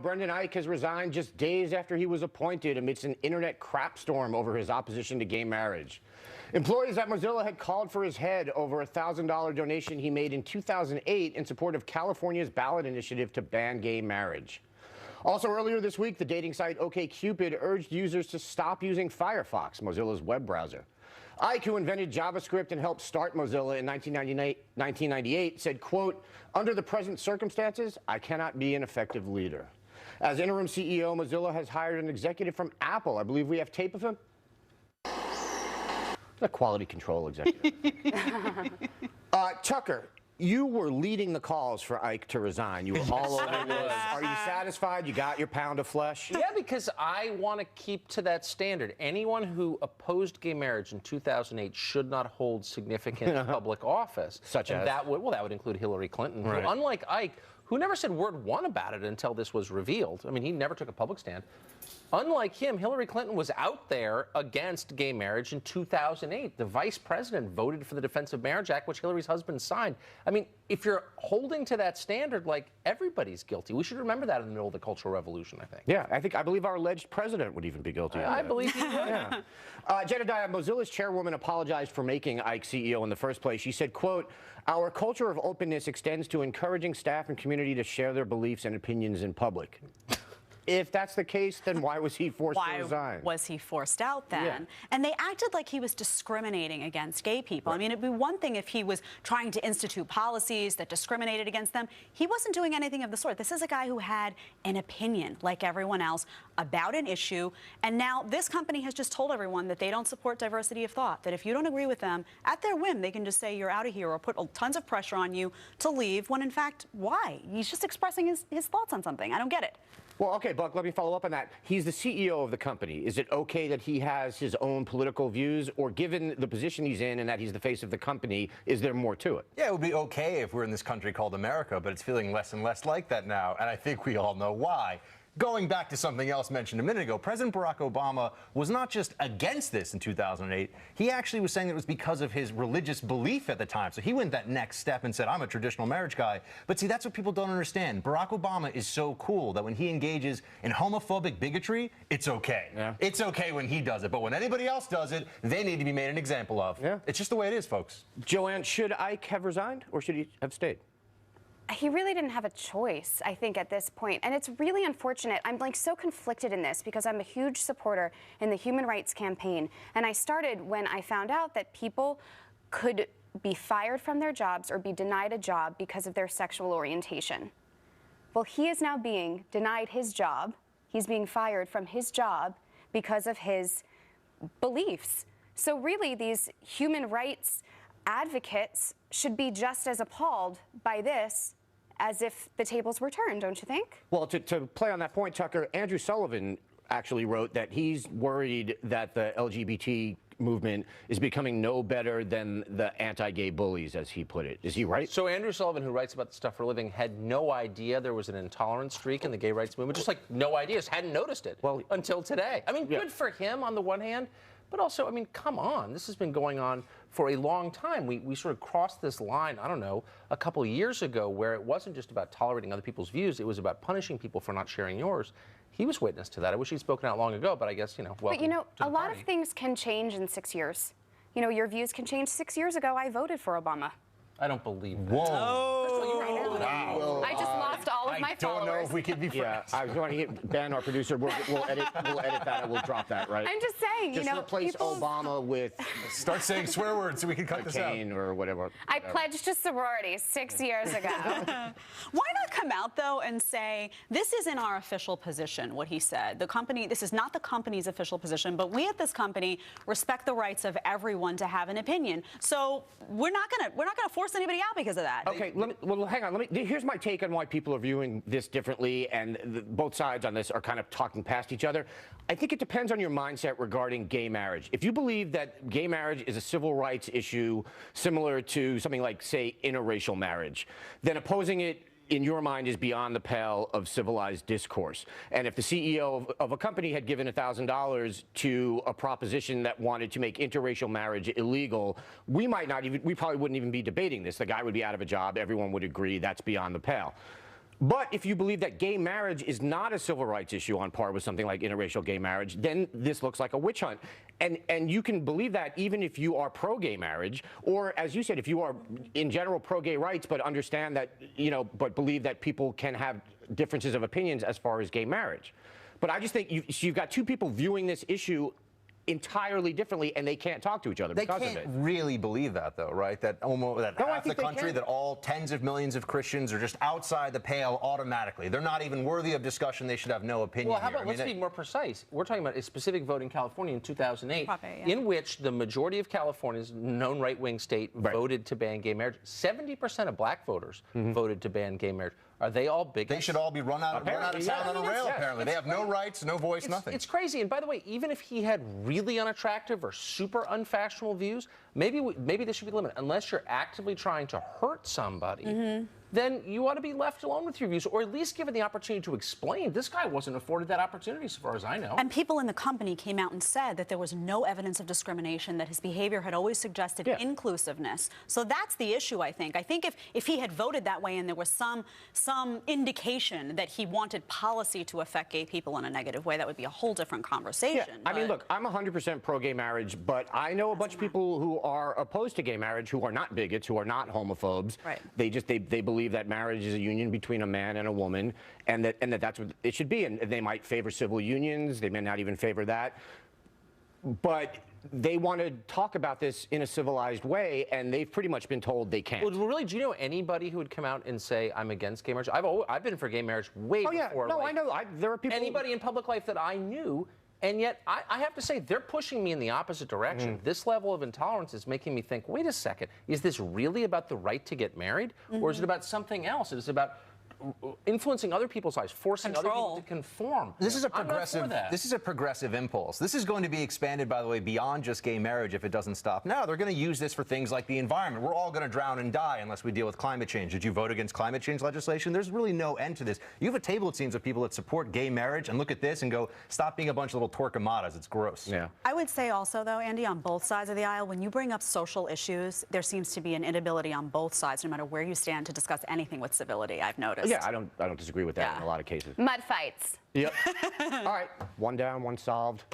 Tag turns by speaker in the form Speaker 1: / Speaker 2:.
Speaker 1: Brendan Ike has resigned just days after he was appointed amidst an internet crapstorm over his opposition to gay marriage. Employees at Mozilla had called for his head over a $1,000 donation he made in 2008 in support of California's ballot initiative to ban gay marriage. Also earlier this week, the dating site OkCupid urged users to stop using Firefox, Mozilla's web browser. Ike, who invented JavaScript and helped start Mozilla in 1998, said, quote, "Under the present circumstances, I cannot be an effective leader." As interim CEO, Mozilla has hired an executive from Apple. I believe we have tape of him. A quality control executive. Tucker, you were leading the calls for Ike to resign. You were all over this. Are you satisfied? You got your pound of flesh?
Speaker 2: Yeah, because I want to keep to that standard. Anyone who opposed gay marriage in 2008 should not hold significant public office.
Speaker 1: Such as?
Speaker 2: That would include Hillary Clinton, who, unlike Ike, who never said word one about it until this was revealed. I mean, he never took a public stand. Unlike him, Hillary Clinton was out there against gay marriage in 2008. The vice president voted for the Defense of Marriage Act, which Hillary's husband signed. I mean, if you're holding to that standard, like, everybody's guilty. We should remember that in the middle of the Cultural Revolution, I think.
Speaker 1: Yeah, I believe our alleged president would even be guilty of that.
Speaker 2: I believe he would.
Speaker 1: Yeah. Jedediah, Mozilla's chairwoman apologized for making Ike CEO in the first place. She said, quote, "Our culture of openness extends to encouraging staff and community to share their beliefs and opinions in public." If that's the case, then why was he forced to resign?
Speaker 3: Why was he forced out then?
Speaker 1: Yeah.
Speaker 3: And they acted like he was discriminating against gay people. Right. I mean, it'd be one thing if he was trying to institute policies that discriminated against them. He wasn't doing anything of the sort. This is a guy who had an opinion, like everyone else, about an issue. And now this company has just told everyone that they don't support diversity of thought, that if you don't agree with them, at their whim, they can just say you're out of here or put tons of pressure on you to leave, when in fact, why? He's just expressing his thoughts on something. I don't get it.
Speaker 1: Well, okay, Buck, let me follow up on that. He's the CEO of the company. Is it okay that he has his own political views, or given the position he's in and that he's the face of the company, is there more to it?
Speaker 4: Yeah, it would be okay if we're in this country called America, but it's feeling less and less like that now, and I think we all know why. Going back to something else mentioned a minute ago, President Barack Obama was not just against this in 2008. He actually was saying it was because of his religious belief at the time. So he went that next step and said, I'm a traditional marriage guy. But see, that's what people don't understand. Barack Obama is so cool that when he engages in homophobic bigotry, it's okay. Yeah. It's okay when he does it. But when anybody else does it, they need to be made an example of. Yeah. It's just the way it is, folks.
Speaker 1: Joanne, should Ike have resigned, or should he have stayed?
Speaker 5: He really didn't have a choice, I think, at this point. And it's really unfortunate. I'm like so conflicted in this because I'm a huge supporter in the human rights campaign. And I started when I found out that people could be fired from their jobs or be denied a job because of their sexual orientation. Well, he is now being denied his job. He's being fired from his job because of his beliefs. So really, these human rights advocates should be just as appalled by this as if the tables were turned, don't you think?
Speaker 1: Well, to play on that point, Tucker, Andrew Sullivan actually wrote that he's worried that the LGBT movement is becoming no better than the anti-gay bullies, as he put it. Is he right?
Speaker 2: So Andrew Sullivan, who writes about this stuff for a living, had no idea there was an intolerance streak in the gay rights movement. Just like no idea, just hadn't noticed it until today. I mean, good for him on the one hand, but also, I mean, come on. This has been going on for a long time. We sort of crossed this line, I don't know, a couple of years ago, where it wasn't just about tolerating other people's views, it was about punishing people for not sharing yours. He was witness to that. I wish he'd spoken out long ago, but I guess, welcome
Speaker 5: But,
Speaker 2: to
Speaker 5: a lot of things can change in 6 years. Your views can change. 6 years ago, I voted for Obama.
Speaker 2: I don't believe that.
Speaker 4: Whoa.
Speaker 5: Oh,
Speaker 4: wow.
Speaker 5: I just lost all of my followers.
Speaker 4: I don't know if we could be friends.
Speaker 1: Yeah, I was going to get Ben, our producer. We'll edit that and we'll drop that, right?
Speaker 5: I'm just saying,
Speaker 1: just replace Obama with
Speaker 4: start saying swear words so we can cut this out.
Speaker 1: Or whatever.
Speaker 5: I pledged to sorority 6 years ago.
Speaker 3: Why not come out, though, and say, this isn't our official position, what he said. The company, this is not the company's official position, but we at this company respect the rights of everyone to have an opinion. So we're not gonna force anybody out because of that.
Speaker 1: Okay, well, hang on. Here's my take on why people are viewing this differently, and both sides on this are kind of talking past each other. I think it depends on your mindset regarding gay marriage. If you believe that gay marriage is a civil rights issue similar to something like, say, interracial marriage, then opposing it in your mind is beyond the pale of civilized discourse. And if the CEO of a company had given $1,000 to a proposition that wanted to make interracial marriage illegal, we probably wouldn't even be debating this. The guy would be out of a job. Everyone would agree that's beyond the pale. But if you believe that gay marriage is not a civil rights issue on par with something like interracial gay marriage, then this looks like a witch hunt. And you can believe that even if you are pro-gay marriage, or as you said, if you are in general pro-gay rights, but understand that, you know, but believe that people can have differences of opinions as far as gay marriage. But I just think you've got two people viewing this issue entirely differently, and they can't talk to each other because of it.
Speaker 4: They can't really believe that, though, right? That almost half the country, that all tens of millions of Christians are just outside the pale automatically. They're not even worthy of discussion. They should have no opinion.
Speaker 2: Well, how about let's be more precise? We're talking about a specific vote in California in 2008, in which the majority of California's known right-wing state voted to ban gay marriage. 70% of black voters voted to ban gay marriage. Are they all bigots?
Speaker 4: They should all be run out of town on a rail, apparently. They have no rights, no voice, nothing. It's crazy.
Speaker 2: And by the way, even if he had really unattractive or super unfashionable views, maybe this should be limited. Unless you're actively trying to hurt somebody, then you ought to be left alone with your views, or at least given the opportunity to explain. This guy wasn't afforded that opportunity, as far as I know.
Speaker 3: And people in the company came out and said that there was no evidence of discrimination, that his behavior had always suggested inclusiveness. So that's the issue, I think. I think if he had voted that way and there was some indication that he wanted policy to affect gay people in a negative way, that would be a whole different conversation.
Speaker 1: Yeah. I mean, look, I'm 100% pro-gay marriage, but I know a bunch of people who are opposed to gay marriage, who are not bigots, who are not homophobes. Right. They believe that marriage is a union between a man and a woman, and that's what it should be. And they might favor civil unions. They may not even favor that. But they want to talk about this in a civilized way, and they've pretty much been told they can't.
Speaker 2: Well, really, do you know anybody who would come out and say, I'm against gay marriage? I've been for gay marriage way before.
Speaker 1: No, I know. There are people.
Speaker 2: Anybody in public life that I knew. And yet, I have to say, they're pushing me in the opposite direction. This level of intolerance is making me think, wait a second, is this really about the right to get married? Or is it about something else? Is it about influencing other people's lives, forcing other people to conform?
Speaker 4: This is a progressive impulse. This is going to be expanded, by the way, beyond just gay marriage if it doesn't stop now. They're going to use this for things like the environment. We're all going to drown and die unless we deal with climate change. Did you vote against climate change legislation? There's really no end to this. You have a table, it seems, of people that support gay marriage and look at this and go, stop being a bunch of little torquemadas. It's gross.
Speaker 1: Yeah.
Speaker 3: I would say also, though, Andy, on both sides of the aisle, when you bring up social issues, there seems to be an inability on both sides, no matter where you stand, to discuss anything with civility, I've noticed.
Speaker 1: Yeah, I don't disagree with that in a lot of cases.
Speaker 5: Mud fights.
Speaker 1: Yep. All right, one down, one solved.